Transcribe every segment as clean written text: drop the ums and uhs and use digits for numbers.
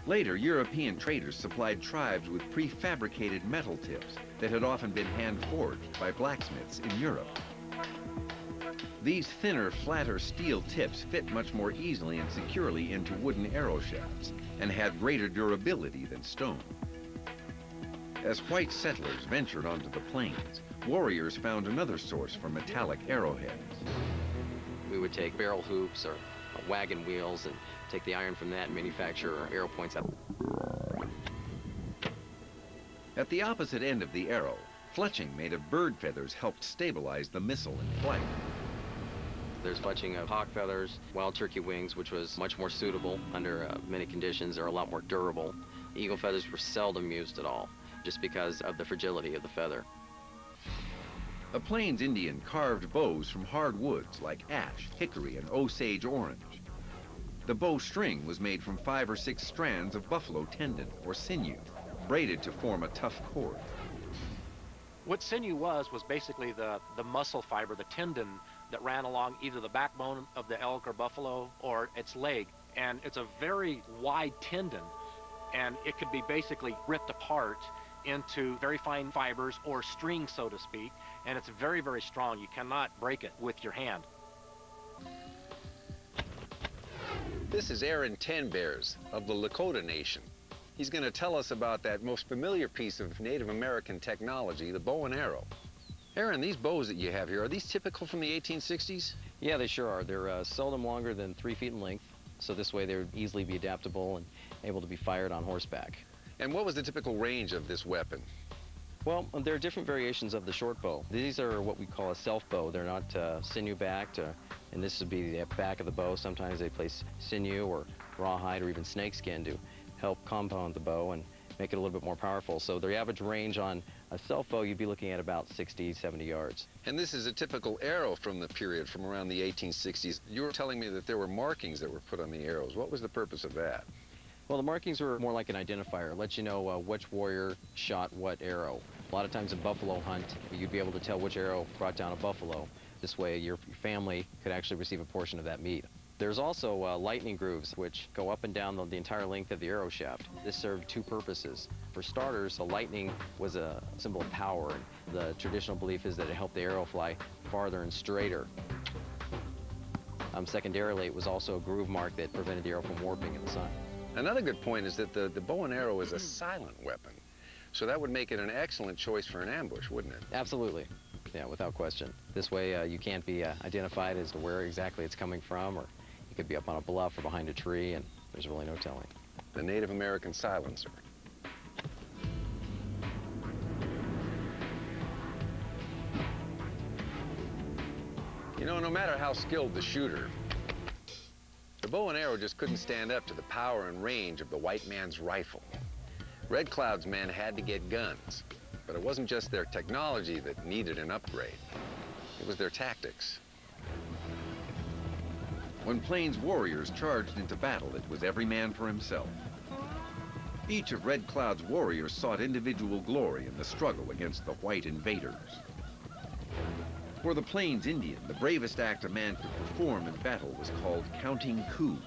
Later, European traders supplied tribes with prefabricated metal tips that had often been hand-forged by blacksmiths in Europe. These thinner, flatter steel tips fit much more easily and securely into wooden arrow shafts and had greater durability than stone. As white settlers ventured onto the plains, warriors found another source for metallic arrowheads. We would take barrel hoops or wagon wheels and take the iron from that and manufacture arrow points out. At the opposite end of the arrow, fletching made of bird feathers helped stabilize the missile in flight. There's fletching of hawk feathers, wild turkey wings, which was much more suitable under many conditions. They're a lot more durable. Eagle feathers were seldom used at all, just because of the fragility of the feather. A Plains Indian carved bows from hard woods like ash, hickory, and Osage orange. The bow string was made from 5 or 6 strands of buffalo tendon or sinew, braided to form a tough cord. What sinew was basically the muscle fiber, the tendon that ran along either the backbone of the elk or buffalo or its leg. And it's a very wide tendon, and it could be basically ripped apart into very fine fibers or strings, so to speak, and it's very, very strong. You cannot break it with your hand. This is Aaron Tenbears of the Lakota Nation. He's going to tell us about that most familiar piece of Native American technology, the bow and arrow. Aaron, these bows that you have here, are these typical from the 1860s? Yeah, they sure are. They're seldom longer than 3 feet in length, so this way they would easily be adaptable and able to be fired on horseback. And what was the typical range of this weapon? Well, there are different variations of the short bow. These are what we call a self bow. They're not sinew-backed, and this would be the back of the bow. Sometimes they place sinew or rawhide or even snakeskin to help compound the bow and make it a little bit more powerful. So the average range on a self bow, you'd be looking at about 60, 70 yards. And this is a typical arrow from the period, from around the 1860s. You were telling me that there were markings that were put on the arrows. What was the purpose of that? Well, the markings were more like an identifier. It lets you know which warrior shot what arrow. A lot of times in buffalo hunt, you'd be able to tell which arrow brought down a buffalo. This way, your family could actually receive a portion of that meat. There's also lightning grooves, which go up and down the entire length of the arrow shaft. This served 2 purposes. For starters, the lightning was a symbol of power. The traditional belief is that it helped the arrow fly farther and straighter. Secondarily, it was also a groove mark that prevented the arrow from warping in the sun. Another good point is that the bow and arrow is a silent weapon. So that would make it an excellent choice for an ambush, wouldn't it? Absolutely. Yeah, without question. This way, you can't be identified as to where exactly it's coming from, or you could be up on a bluff or behind a tree, and there's really no telling. The Native American silencer. You know, no matter how skilled the shooter, the bow and arrow just couldn't stand up to the power and range of the white man's rifle. Red Cloud's men had to get guns, but it wasn't just their technology that needed an upgrade. It was their tactics. When Plains warriors charged into battle, it was every man for himself. Each of Red Cloud's warriors sought individual glory in the struggle against the white invaders. For the Plains Indian, the bravest act a man could perform in battle was called counting coup.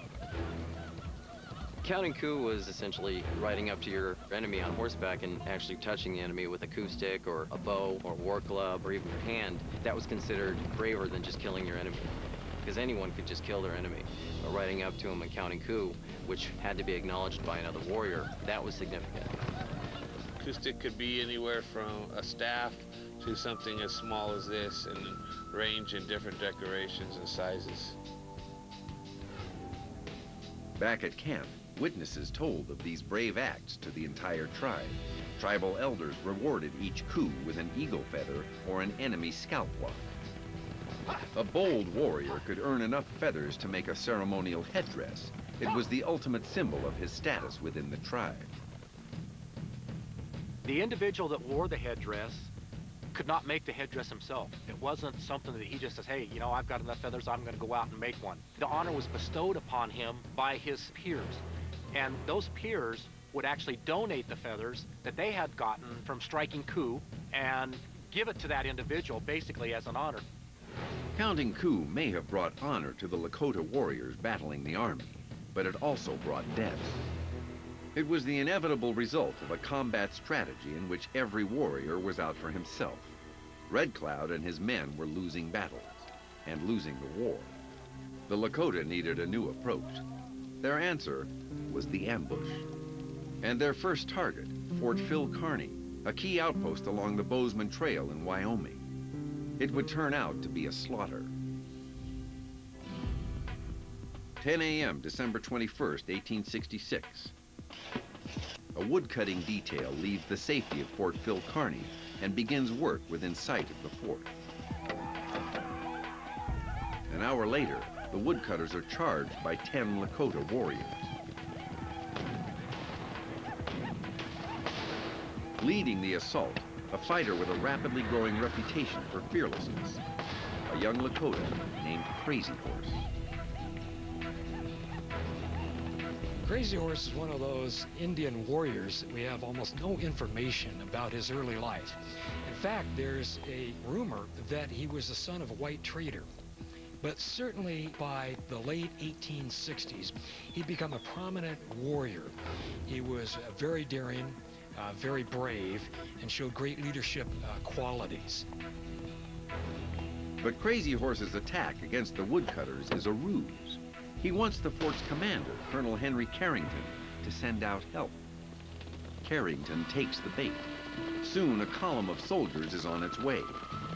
Counting coup was essentially riding up to your enemy on horseback and actually touching the enemy with a coup stick or a bow or war club or even your hand. That was considered braver than just killing your enemy, because anyone could just kill their enemy. But riding up to him and counting coup, which had to be acknowledged by another warrior, that was significant. Coup stick could be anywhere from a staff to something as small as this, and range in different decorations and sizes. Back at camp, witnesses told of these brave acts to the entire tribe. Tribal elders rewarded each coup with an eagle feather or an enemy scalp lock. A bold warrior could earn enough feathers to make a ceremonial headdress. It was the ultimate symbol of his status within the tribe. The individual that wore the headdress could not make the headdress himself. It wasn't something that he just says, hey, you know, I've got enough feathers, I'm going to go out and make one. The honor was bestowed upon him by his peers. And those peers would actually donate the feathers that they had gotten from striking coup and give it to that individual basically as an honor. Counting coup may have brought honor to the Lakota warriors battling the army, but it also brought death. It was the inevitable result of a combat strategy in which every warrior was out for himself. Red Cloud and his men were losing battles and losing the war. The Lakota needed a new approach. Their answer was the ambush. And their first target, Fort Phil Kearny, a key outpost along the Bozeman Trail in Wyoming. It would turn out to be a slaughter. 10 a.m., December 21st, 1866. A woodcutting detail leaves the safety of Fort Phil Kearny and begins work within sight of the fort. An hour later, the woodcutters are charged by 10 Lakota warriors. Leading the assault, a fighter with a rapidly growing reputation for fearlessness, a young Lakota named Crazy Horse. Crazy Horse is one of those Indian warriors that we have almost no information about his early life. In fact, there's a rumor that he was the son of a white trader. But certainly by the late 1860s, he'd become a prominent warrior. He was very daring, very brave, and showed great leadership qualities. But Crazy Horse's attack against the woodcutters is a ruse. He wants the fort's commander, Colonel Henry Carrington, to send out help. Carrington takes the bait. Soon, a column of soldiers is on its way.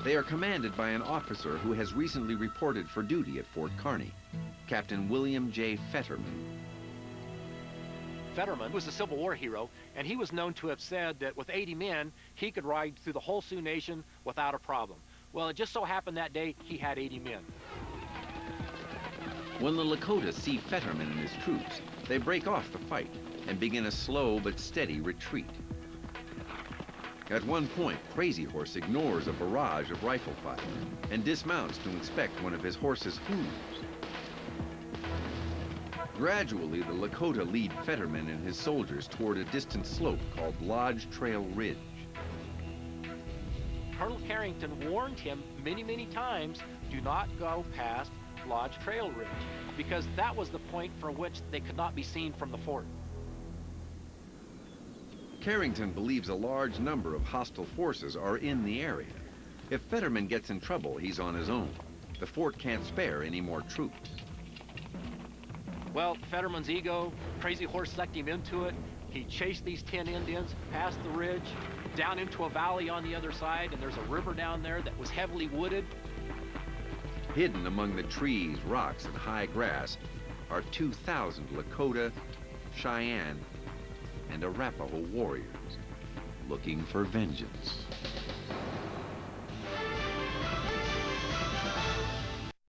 They are commanded by an officer who has recently reported for duty at Fort Kearny, Captain William J. Fetterman. Fetterman was a Civil War hero, and he was known to have said that with 80 men, he could ride through the whole Sioux Nation without a problem. Well, it just so happened that day he had 80 men. When the Lakota see Fetterman and his troops, they break off the fight and begin a slow but steady retreat. At one point, Crazy Horse ignores a barrage of rifle fire and dismounts to inspect one of his horse's hooves. Gradually, the Lakota lead Fetterman and his soldiers toward a distant slope called Lodge Trail Ridge. Colonel Carrington warned him many times, do not go past Lodge Trail Ridge, because that was the point from which they could not be seen from the fort. Carrington believes a large number of hostile forces are in the area. If Fetterman gets in trouble, he's on his own. The fort can't spare any more troops. Well, Fetterman's ego, Crazy Horse sucked him into it. He chased these 10 Indians past the ridge, down into a valley on the other side, and there's a river down there that was heavily wooded. Hidden among the trees, rocks, and high grass are 2,000 Lakota, Cheyenne, and Arapaho warriors looking for vengeance.